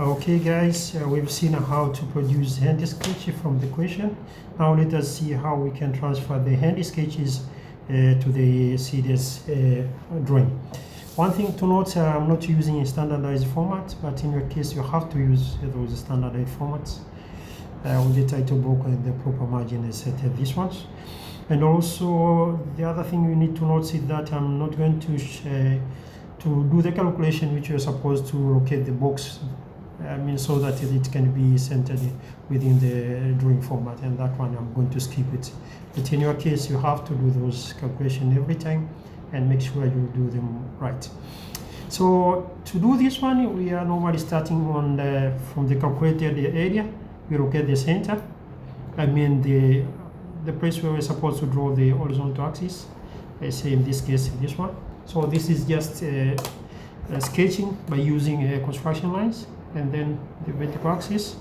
Okay guys, we've seen how to produce hand sketch from the question. Now let us see how we can transfer the hand sketches to the CDS drawing. One thing to note, I'm not using a standardized format, but in your case you have to use those standardized formats with the title block and the proper margin is set at these ones. And also the other thing you need to note is that I'm not going to do the calculation which you're supposed to locate the box, so that it can be centered within the drawing format, and that one I'm going to skip it. But in your case you have to do those calculations every time and make sure you do them right. So to do this one, we are normally starting on from the calculated area. We locate the center, the place where we're supposed to draw the horizontal axis. I say in this case this one. So this is just sketching by using construction lines, and then the vertical axis,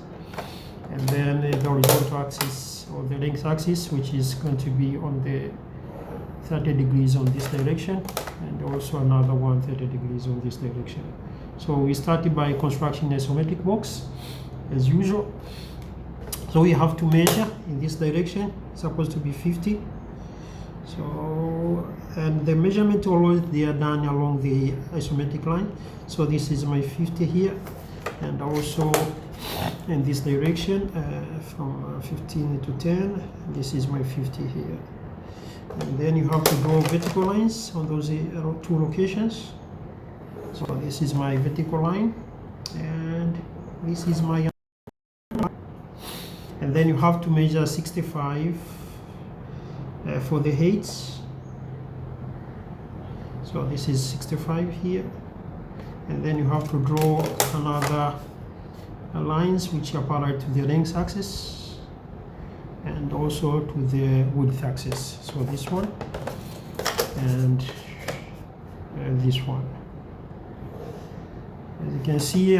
and then the horizontal axis or the length axis, which is going to be on the 30 degrees on this direction, and also another 30 degrees on this direction. So we started by constructing a isometric box as usual. So we have to measure in this direction. It's supposed to be 50. So, and the measurement always they are done along the isometric line. So this is my 50 here, and also in this direction from 15 to 10, this is my 50 here. And then you have to draw vertical lines on those two locations. So this is my vertical line, and this is my, and then you have to measure 65 for the heights. So this is 65 here, and then you have to draw another lines which are parallel to the length axis and also to the width axis. So this one and this one. As you can see,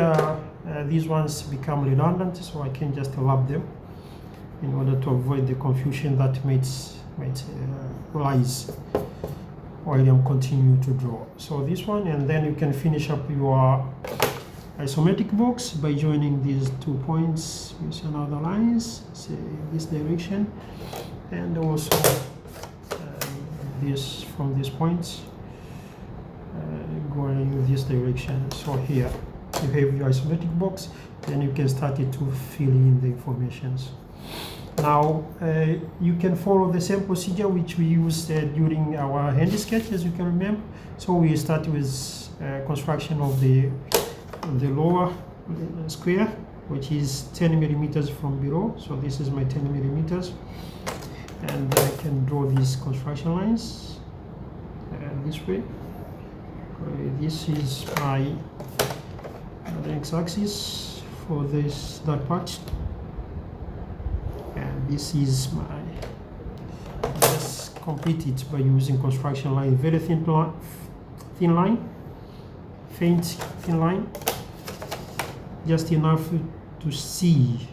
these ones become redundant, so I can just lap them in order to avoid the confusion that might rise while I'm continuing to draw. So this one, and then you can finish up your isometric box by joining these 2 points with another lines, say this direction, and also this from this point going this direction. So here you have your isometric box, then you can start it to fill in the informations. Now you can follow the same procedure which we used during our hand sketch, as you can remember. So we start with construction of the lower square, which is 10 millimeters from below. So this is my 10 millimeters, and I can draw these construction lines this way. This is my length axis for that part. And this is my, just complete it by using construction line, very thin line, faint thin line, just enough to see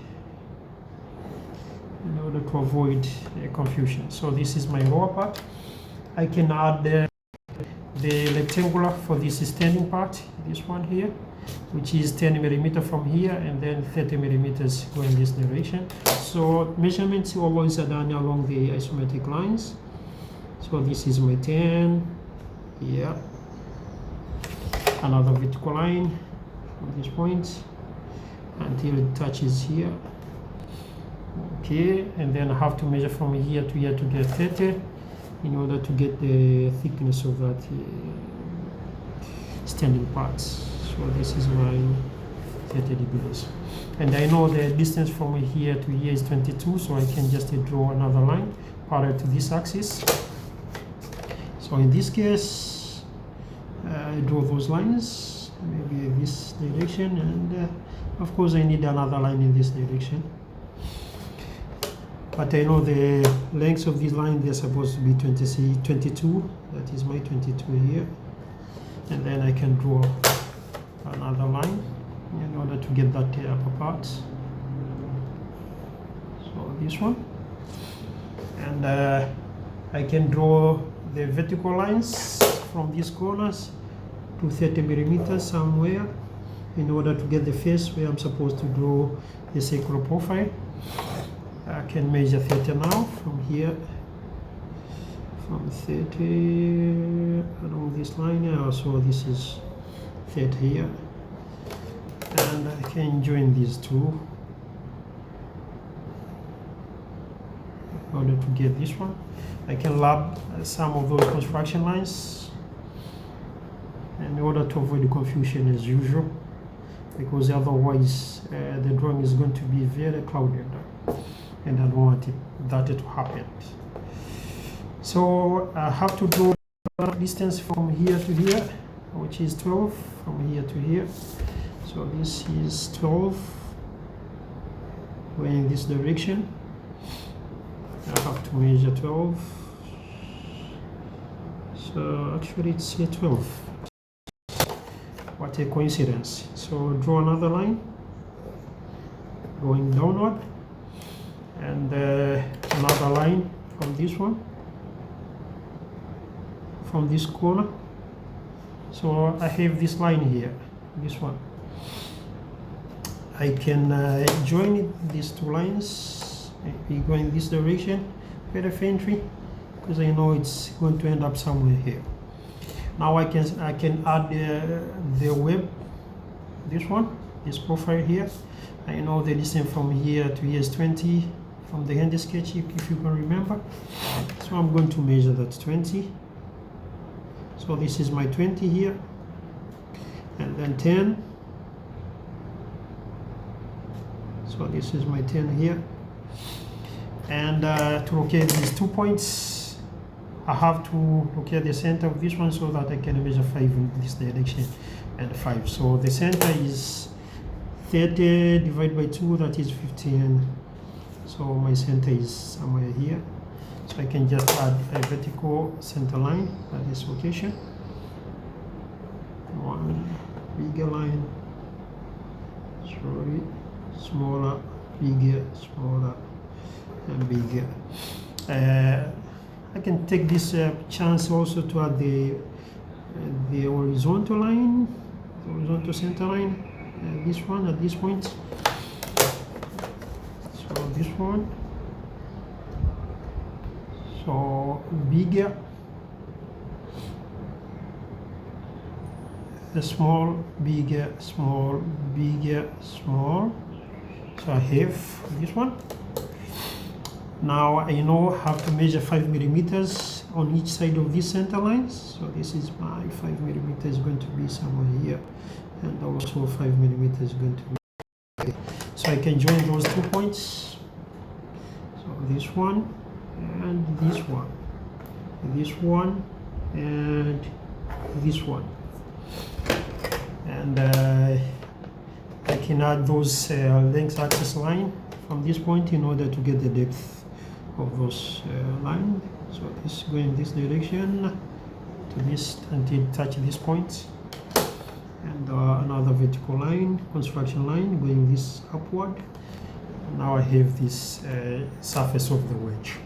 in order to avoid confusion. So this is my lower part. I can add the rectangular for this standing part, this one here, which is 10 millimeters from here, and then 30 millimeters going this direction. So measurements always are done along the isometric lines. So this is my 10 here, another vertical line from this point until it touches here. Okay, and then I have to measure from here to here to get 30 in order to get the thickness of that standing parts. So this is my 30 degrees, and I know the distance from here to here is 22, so I can just draw another line parallel to this axis. So in this case I draw those lines, maybe this direction, and of course I need another line in this direction. But I know the length of this line, they're supposed to be 22, that is my 22 here, and then I can draw another line in order to get that upper part. So this one, and I can draw the vertical lines from these corners to 30 millimeters somewhere, in order to get the face where I'm supposed to draw the circular profile. I can measure 30 now from here, from 30 along this line here. So this is 30 here, and I can join these two in order to get this one. I can lab some of those construction lines in order to avoid confusion as usual, because otherwise the drawing is going to be very clouded, and I don't want that to happen. So I have to draw distance from here to here, which is 12 from here to here. So this is 12 going in this direction. I have to measure 12. So actually it's 12. What a coincidence. So draw another line going downward, and another line from this one, from this corner. So I have this line here, this one. I can join these two lines, maybe go in this direction very faintly, because I know it's going to end up somewhere here. Now I can add the web, this one, this profile here. I know the distance from here to here is 20 from the hand sketch, if you can remember. So I'm going to measure that 20. So this is my 20 here, and then 10. So this is my 10 here. And to locate these 2 points, I have to locate the center of this one so that I can measure 5 in this direction and 5. So the center is 30 divided by 2, that is 15. So my center is somewhere here. So I can just add a vertical center line at this location. One bigger line, sorry, smaller, bigger, smaller, and bigger. I can take this chance also to add the horizontal line, the horizontal center line, this one at this point. So this one. So bigger, the small, bigger, small, bigger, small. So I have this one. Now I know I have to measure 5 millimeters on each side of these center lines. So this is my 5 millimeters going to be somewhere here, and also 5 millimeters going to be here. So I can join those 2 points. So this one and this one, and this one, and I can add those length axis line from this point in order to get the depth of those lines. So this going in this direction to this until it touch this point, and another vertical line, construction line going this upward. Now I have this surface of the wedge.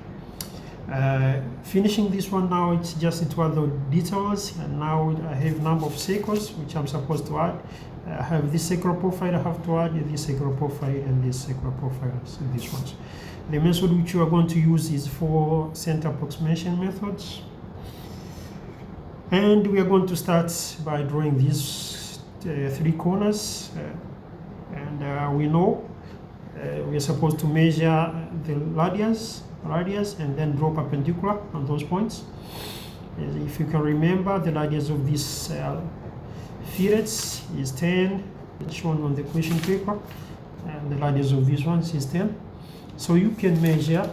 Finishing this one now, it's just to add the details, and now I have number of circles which I'm supposed to add. I have this circular profile I have to add, this circular profile, and this circular profile, so these ones. The method which you are going to use is for center approximation methods, and we are going to start by drawing these 3 corners, and we know we are supposed to measure the radius and then draw perpendicular on those points. If you can remember, the radius of this fillets is 10, it's shown on the question paper, and the radius of these ones is 10. So you can measure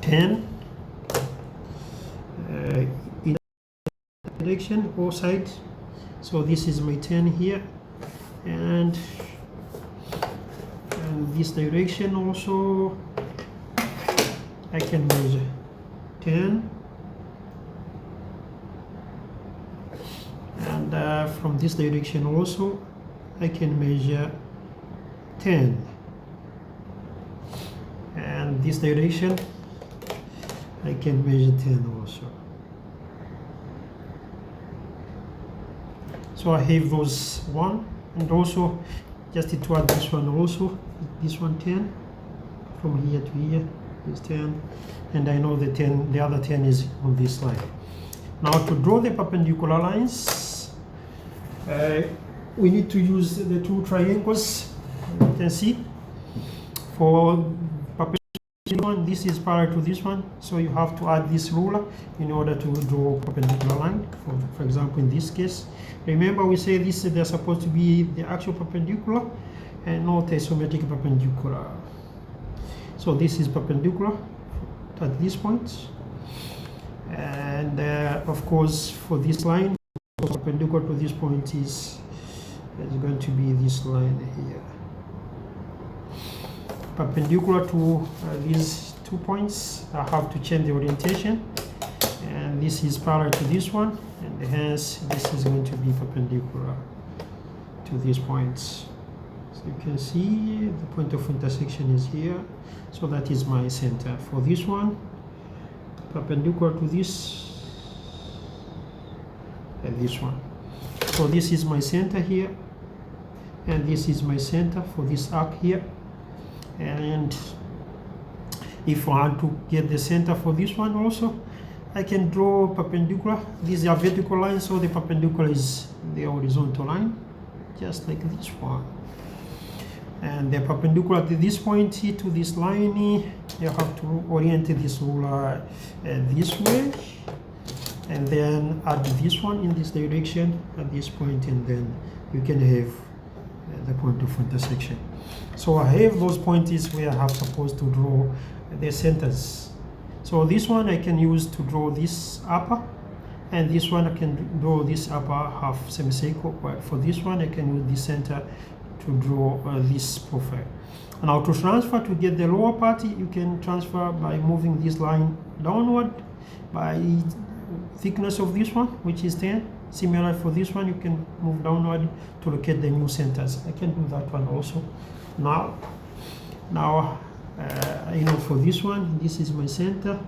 10 in direction or side. So this is my 10 here, and this direction also I can measure 10, and from this direction also I can measure 10, and this direction I can measure 10 also. So I have those 1, and also just to add this one also, this one 10, from here to here is 10, and I know the other 10 is on this line. Now to draw the perpendicular lines, we need to use the 2 triangles. You can see for perpendicular one, this is parallel to this one, so you have to add this ruler in order to draw perpendicular line. For example, in this case, remember we say this they're supposed to be the actual perpendicular and not isometric perpendicular. So this is perpendicular at this point, and of course for this line, perpendicular to this point is going to be this line here, perpendicular to these 2 points. I have to change the orientation, and this is parallel to this one, and hence this is going to be perpendicular to these points. So you can see the point of intersection is here, so that is my center. For this one, perpendicular to this and this one. So this is my center here, and this is my center for this arc here. And if I want to get the center for this one also, I can draw perpendicular. These are vertical lines, so the perpendicular is the horizontal line, just like this one. And the perpendicular to this point here to this line, you have to orient this ruler this way, and then add this one in this direction at this point, and then you can have the point of intersection. So I have those points where I have supposed to draw the centers. So this one I can use to draw this upper, and this one I can draw this upper half semicircle. But for this one I can use this center to draw this profile. Now to transfer, to get the lower part, you can transfer by moving this line downward by thickness of this one, which is 10. Similar for this one, you can move downward to locate the new centers. I can do that one also. Now I know for this one, this is my center.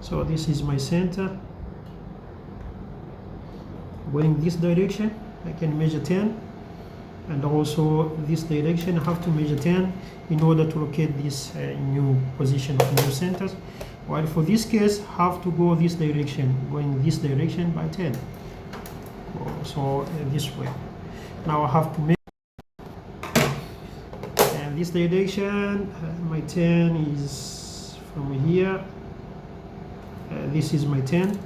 So this is my center. Going this direction, I can measure 10, and also this direction I have to measure 10 in order to locate this new position of new centers. While for this case, I have to go this direction, going this direction by 10. So this way. Now I have to make, and this direction, my 10 is from here. This is my 10.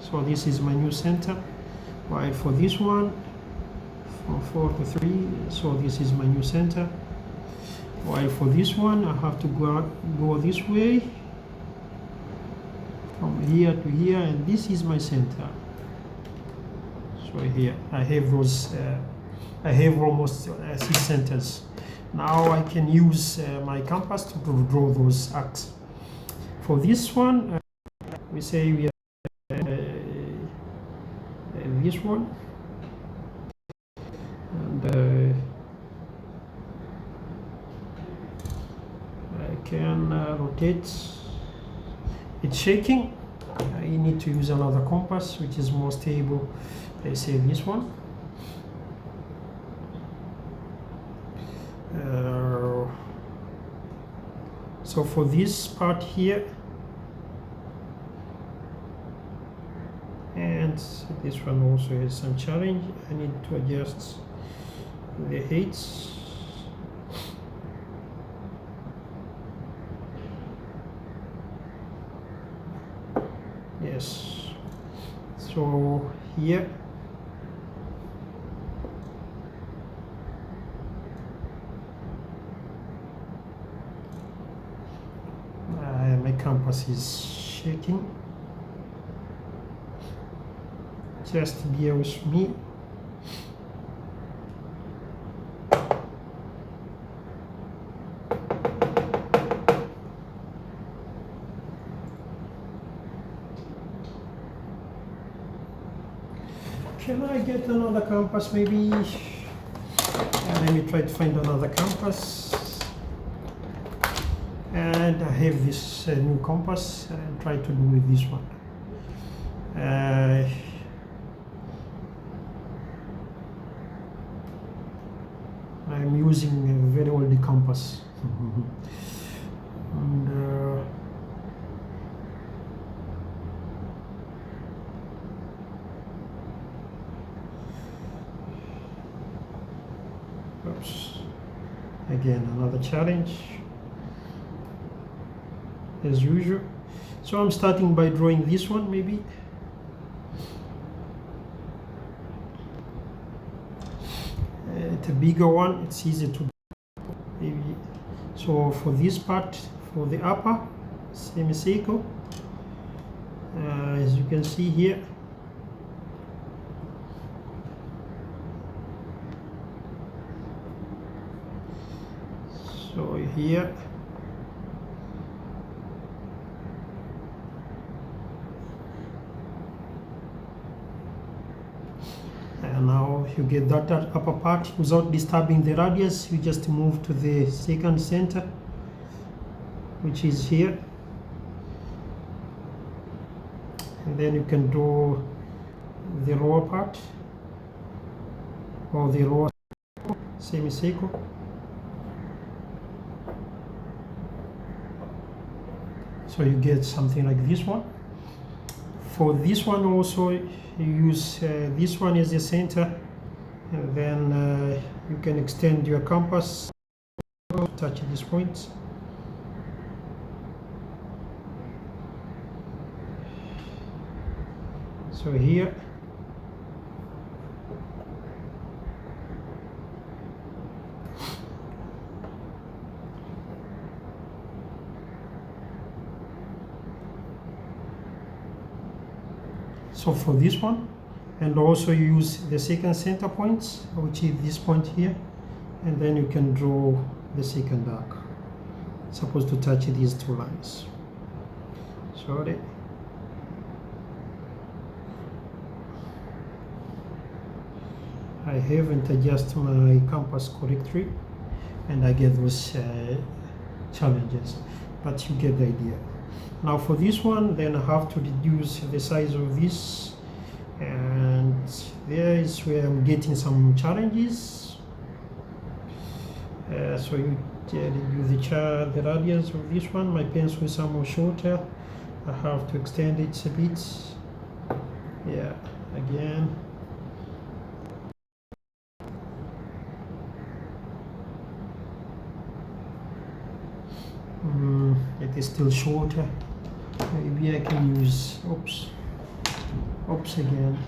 So this is my new center. While for this one, from 4 to 3, so this is my new center. While for this one, I have to go this way, from here to here, and this is my center. So here I have those, I have almost 6 centers. Now I can use my compass to draw those arcs. For this one, we say we have this one, and I can rotate. It's shaking. You need to use another compass which is more stable. I say this one. So for this part here, and this one also has some challenge. I need to adjust the heights. Yes. So here my compass is shaking. Just bear with me. Can I get another compass maybe? Let me try to find another compass. And I have this new compass, and try to do with this one. I'm using a very old compass. And oops. Again, another challenge as usual. So I'm starting by drawing this one, maybe. It's a bigger one, it's easy to maybe. So for this part, for the upper semicircle, as you can see here, so here and now you get that upper part without disturbing the radius. You just move to the second center, which is here, and then you can draw the lower part or the lower semicircle. So you get something like this one. For this one also, you use this one as the center, and then you can extend your compass, touch this point. So here, so for this one, and also use the second center points, which is this point here, and then you can draw the second arc. It's supposed to touch these two lines. Sorry. I haven't adjusted my compass correctly, and I get those challenges, but you get the idea. Now for this one, then I have to reduce the size of this, and there is where I'm getting some challenges. So you reduce the radius of this one. My pencil is somewhat shorter. I have to extend it a bit. Yeah, again. It is still shorter. Maybe I can use, oops again.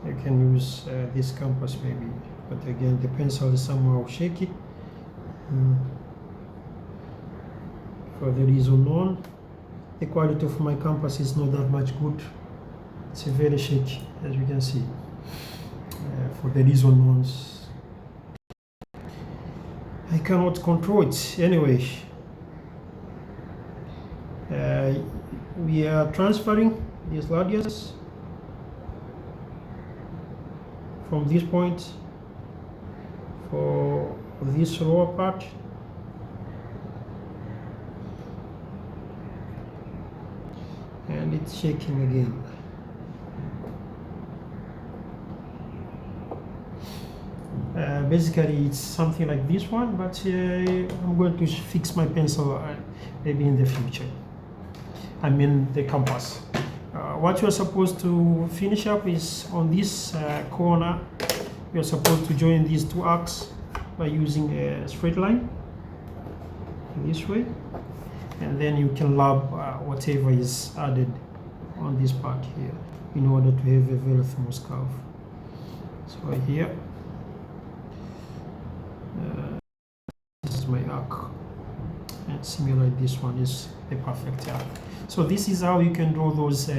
I can use this compass maybe, but again the pencil is somehow shaky. For the reason known, the quality of my compass is not that much good. It's very shaky, as you can see. For the reason known, I cannot control it. Anyway, we are transferring this radius from this point for this lower part, and it's shaking again. Basically it's something like this one, but I'm going to fix my pencil maybe in the future. I mean the compass. What you're supposed to finish up is on this corner. You're supposed to join these two arcs by using a straight line this way, and then you can lap whatever is added on this part here in order to have a very smooth curve. So here, this is my arc, and similar this one is the perfect arc. So this is how you can draw those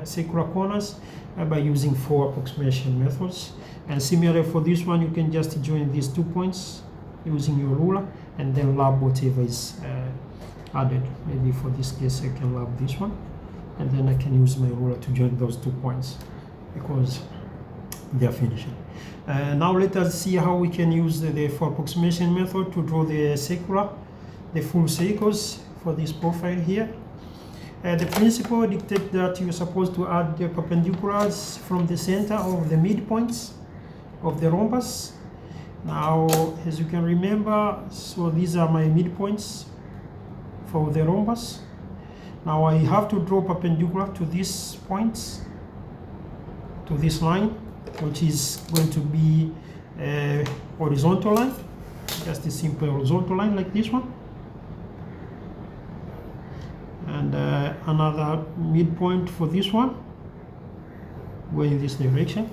circular corners by using 4 approximation methods. And similarly for this one, you can just join these 2 points using your ruler and then lap whatever is added. Maybe for this case I can lap this one, and then I can use my ruler to join those 2 points because they are finishing. Now let us see how we can use the for approximation method to draw the full circles for this profile here. The principle dictates that you're supposed to add the perpendiculars from the center of the midpoints of the rhombus. Now, as you can remember, so these are my midpoints for the rhombus. Now I have to draw perpendicular to these points, to this line, which is going to be a horizontal line, just a simple horizontal line like this one. And another midpoint for this one, going in this direction.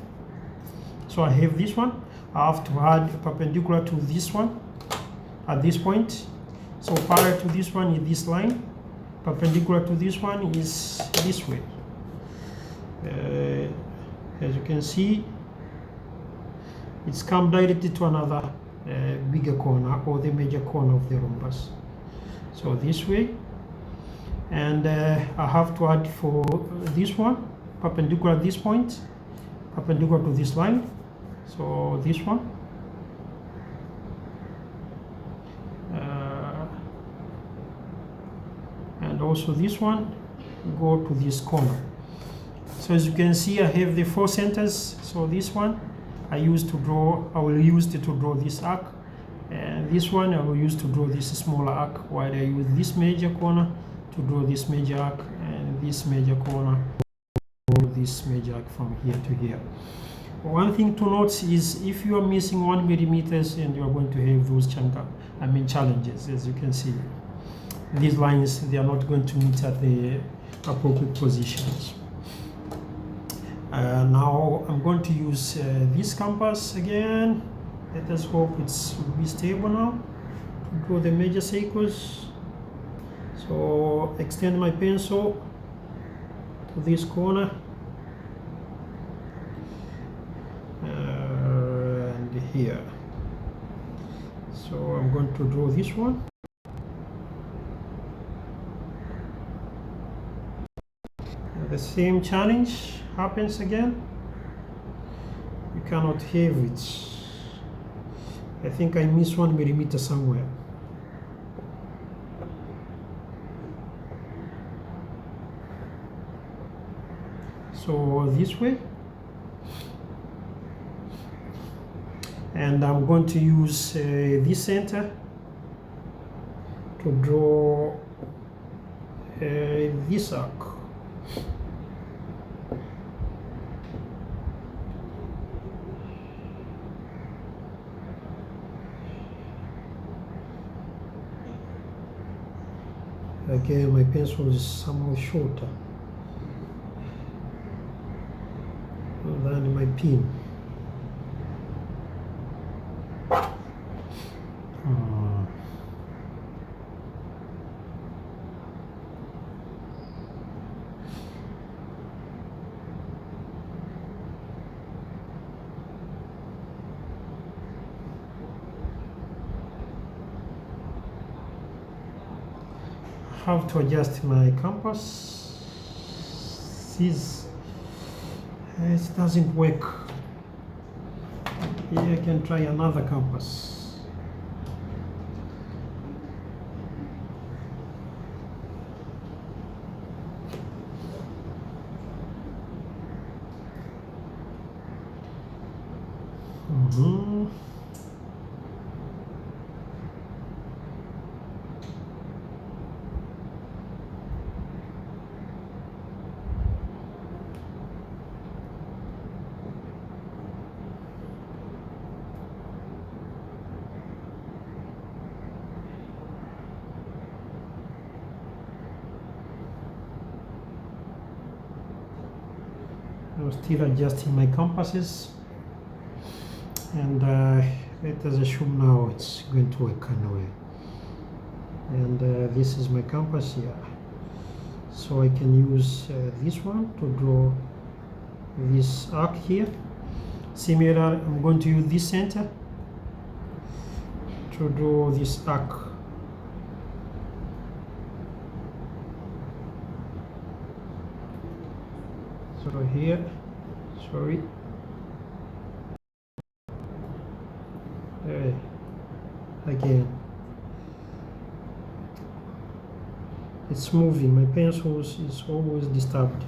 So I have this one. I have to add a perpendicular to this one at this point. So parallel to this one is this line. Perpendicular to this one is this way. As you can see, it's come directly to another bigger corner, or the major corner of the rhombus. So this way. And I have to add for this one, perpendicular at this point, perpendicular to this line. So this one. And also this one go to this corner. So as you can see, I have the 4 centers. So this one I will use to draw this arc, and this one I will use to draw this smaller arc, while I use this major corner to draw this major arc, and this major corner or this major arc from here to here. One thing to note is if you are missing 1 millimeters, and you are going to have those challenges. As you can see, these lines, they are not going to meet at the appropriate positions. Now I'm going to use this compass again. Let us hope it's will be stable now to draw the major circles. So extend my pencil to this corner, and here. So I'm going to draw this one. And the same challenge happens again. You cannot have it. I think I missed 1 millimeter somewhere. So this way, and I'm going to use this center to draw this arc. Again, my pencil is somehow shorter than my pin. How to adjust my compass. It doesn't work. Here I can try another compass. I'm still adjusting my compasses, and let us assume now it's going to work anyway. And this is my compass here, so I can use this one to draw this arc here. Similar, I'm going to use this center to draw this arc. So here, sorry, again. It's moving. My pencil is always disturbed.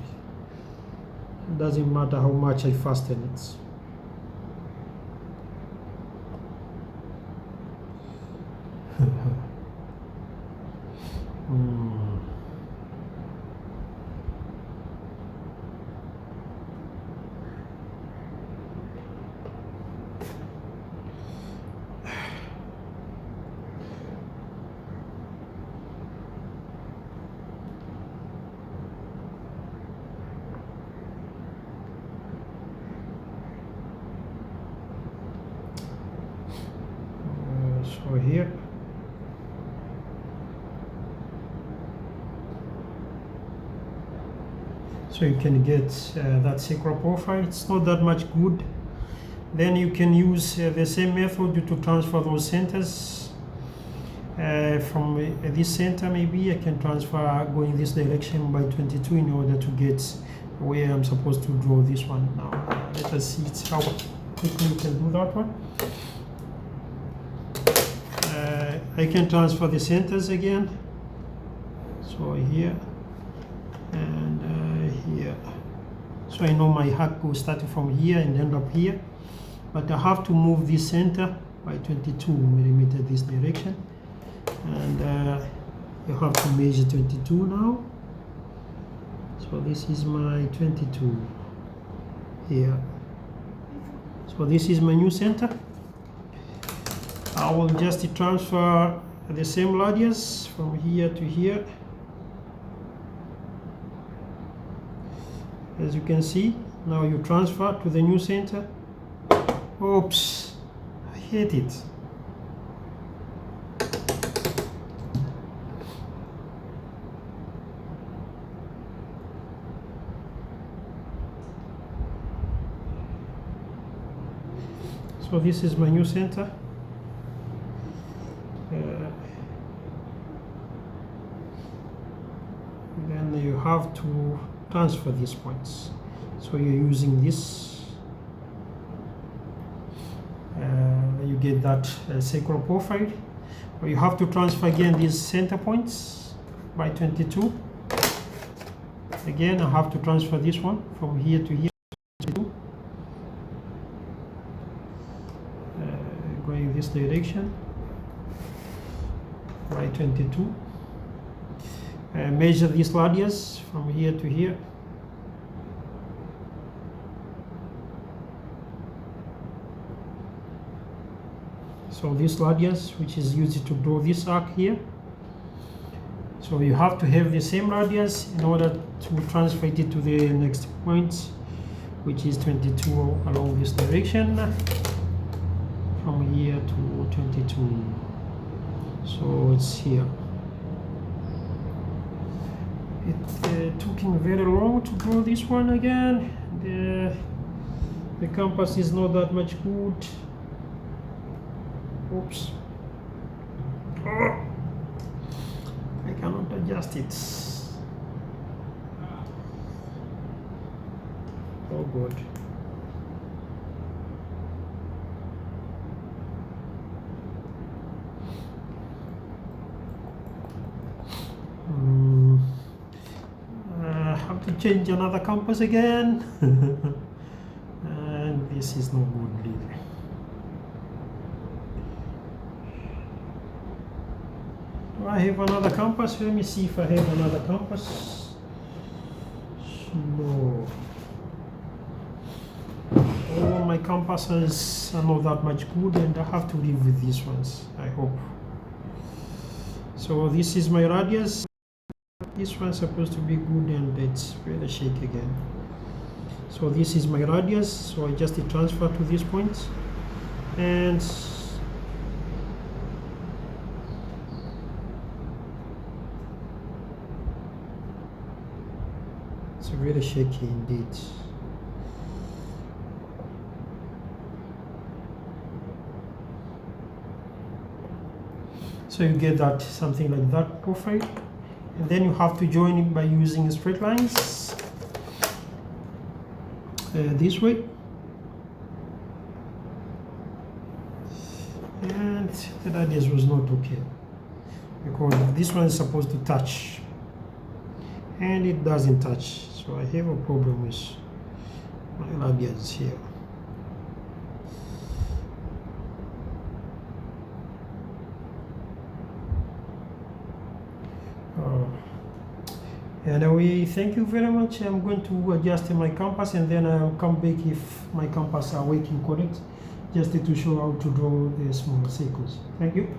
It doesn't matter how much I fasten it. So here, so you can get that circular profile. It's not that much good. Then you can use the same method to transfer those centers. From this center, maybe I can transfer going this direction by 22 in order to get where I'm supposed to draw this one. Now let us see how quickly you can do that one. I can transfer the centers again. So here and here. So I know my hack will start from here and end up here. But I have to move this center by 22 millimeter this direction. And you have to measure 22 now. So this is my 22 here. So this is my new center. I will just transfer the same radius from here to here. As you can see, now you transfer to the new center. Oops, I hit it. So this is my new center. Then you have to transfer these points. So you're using this. You get that circular profile. But you have to transfer again these center points by 22. Again, I have to transfer this one from here to here. Going this direction by 22. Measure this radius from here to here. So this radius, which is used to draw this arc here. So you have to have the same radius in order to transfer it to the next point, which is 22 along this direction. From here to 22. So it's here. It took him very long to draw this one again. The compass is not that much good. Oops. Oh, I cannot adjust it. Oh good. I have to change another compass again. And this is no good really. Do I have another compass? Let me see if I have another compass. No. All my compasses are not that much good, and I have to live with these ones, I hope. So this is my radius. This one's supposed to be good, and it's really shaky again. So this is my radius, so I just transfer to this point, and it's really shaky indeed. So you get that something like that profile, and then you have to join it by using straight lines this way, and the radius was not okay, because this one is supposed to touch and it doesn't touch, so I have a problem with my radius here. Anyway, thank you very much. I'm going to adjust my compass and then I'll come back if my compass are working correct, just to show how to draw the small circles. Thank you.